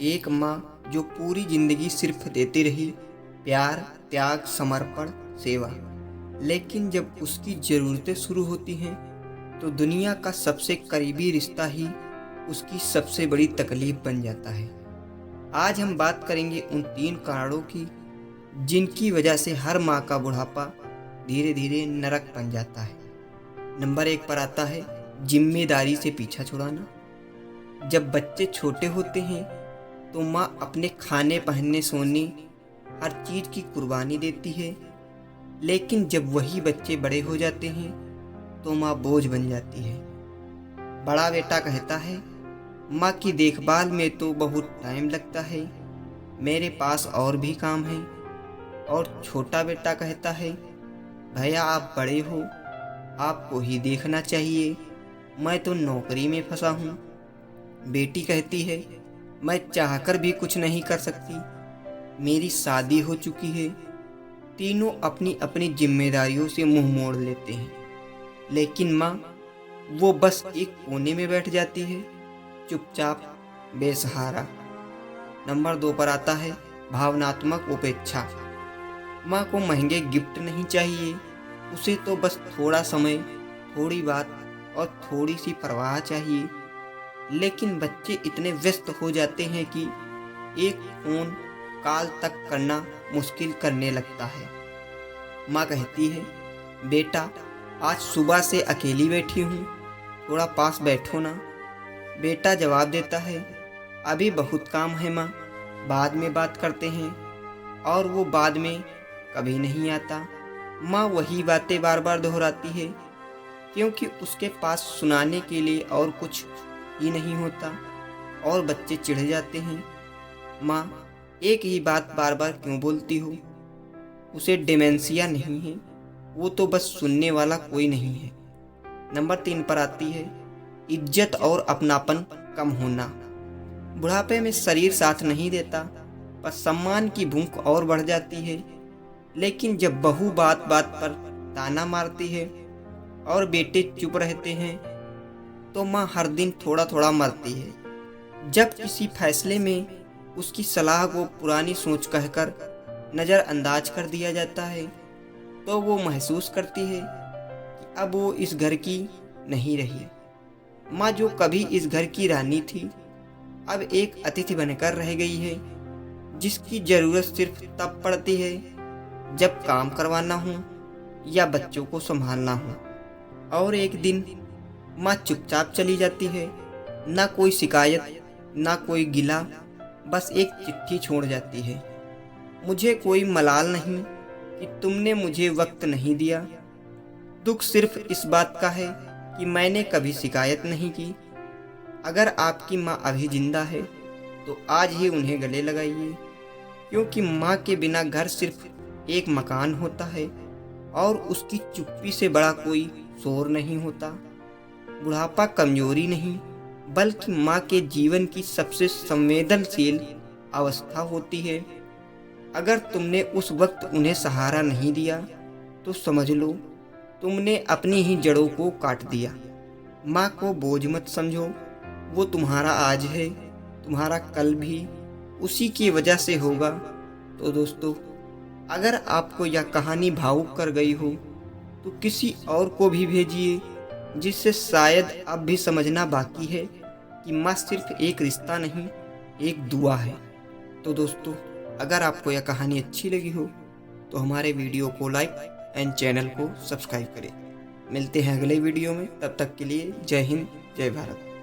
एक माँ जो पूरी जिंदगी सिर्फ देती रही प्यार, त्याग, समर्पण, सेवा। लेकिन जब उसकी ज़रूरतें शुरू होती हैं तो दुनिया का सबसे करीबी रिश्ता ही उसकी सबसे बड़ी तकलीफ बन जाता है। आज हम बात करेंगे उन 3 कारणों की जिनकी वजह से हर माँ का बुढ़ापा धीरे धीरे नरक बन जाता है। नंबर 1 पर आता है जिम्मेदारी से पीछा छुड़ाना। जब बच्चे छोटे होते हैं तो माँ अपने खाने, पहनने, सोने हर चीज़ की कुर्बानी देती है। लेकिन जब वही बच्चे बड़े हो जाते हैं तो माँ बोझ बन जाती है। बड़ा बेटा कहता है, माँ की देखभाल में तो बहुत टाइम लगता है, मेरे पास और भी काम है। और छोटा बेटा कहता है, भैया आप बड़े हो, आपको ही देखना चाहिए, मैं तो नौकरी में फंसा हूँ। बेटी कहती है, मैं चाहकर भी कुछ नहीं कर सकती, मेरी शादी हो चुकी है। तीनों अपनी अपनी जिम्मेदारियों से मुंह मोड़ लेते हैं, लेकिन माँ वो बस एक कोने में बैठ जाती है, चुपचाप, बेसहारा। नंबर 2 पर आता है भावनात्मक उपेक्षा। माँ को महंगे गिफ्ट नहीं चाहिए, उसे तो बस थोड़ा समय, थोड़ी बात और थोड़ी सी परवाह चाहिए। लेकिन बच्चे इतने व्यस्त हो जाते हैं कि एक फोन कॉल तक करना मुश्किल करने लगता है। माँ कहती है, बेटा आज सुबह से अकेली बैठी हूँ, थोड़ा पास बैठो ना। बेटा जवाब देता है, अभी बहुत काम है माँ, बाद में बात करते हैं। और वो बाद में कभी नहीं आता। माँ वही बातें बार बार दोहराती है क्योंकि उसके पास सुनाने के लिए और कुछ ही नहीं होता। और बच्चे चिढ़ जाते हैं, माँ एक ही बात बार बार क्यों बोलती हो? उसे डिमेंशिया नहीं है, वो तो बस सुनने वाला कोई नहीं है। नंबर 3 पर आती है इज्जत और अपनापन कम होना। बुढ़ापे में शरीर साथ नहीं देता, पर सम्मान की भूख और बढ़ जाती है। लेकिन जब बहू बात बात पर ताना मारती है और बेटे चुप रहते हैं तो माँ हर दिन थोड़ा थोड़ा मरती है। जब किसी फैसले में उसकी सलाह को पुरानी सोच कहकर नज़रअंदाज कर दिया जाता है तो वो महसूस करती है कि अब वो इस घर की नहीं रही। माँ जो कभी इस घर की रानी थी, अब एक अतिथि बनकर रह गई है, जिसकी ज़रूरत सिर्फ तब पड़ती है जब काम करवाना हो या बच्चों को संभालना हो। और एक दिन माँ चुपचाप चली जाती है, ना कोई शिकायत, ना कोई गिला, बस एक चिट्ठी छोड़ जाती है, मुझे कोई मलाल नहीं कि तुमने मुझे वक्त नहीं दिया। दुख सिर्फ इस बात का है कि मैंने कभी शिकायत नहीं की। अगर आपकी माँ अभी जिंदा है तो आज ही उन्हें गले लगाइए, क्योंकि माँ के बिना घर सिर्फ एक मकान होता है और उसकी चुप्पी से बड़ा कोई शोर नहीं होता। बुढ़ापा कमजोरी नहीं, बल्कि माँ के जीवन की सबसे संवेदनशील अवस्था होती है। अगर तुमने उस वक्त उन्हें सहारा नहीं दिया तो समझ लो तुमने अपनी ही जड़ों को काट दिया। माँ को बोझ मत समझो, वो तुम्हारा आज है, तुम्हारा कल भी उसी की वजह से होगा। तो दोस्तों, अगर आपको यह कहानी भावुक कर गई हो तो किसी और को भी भेजिए, जिससे शायद अब भी समझना बाकी है कि माँ सिर्फ एक रिश्ता नहीं, एक दुआ है। तो दोस्तों, अगर आपको यह कहानी अच्छी लगी हो तो हमारे वीडियो को लाइक एंड चैनल को सब्सक्राइब करें। मिलते हैं अगले वीडियो में, तब तक के लिए जय हिंद, जय भारत।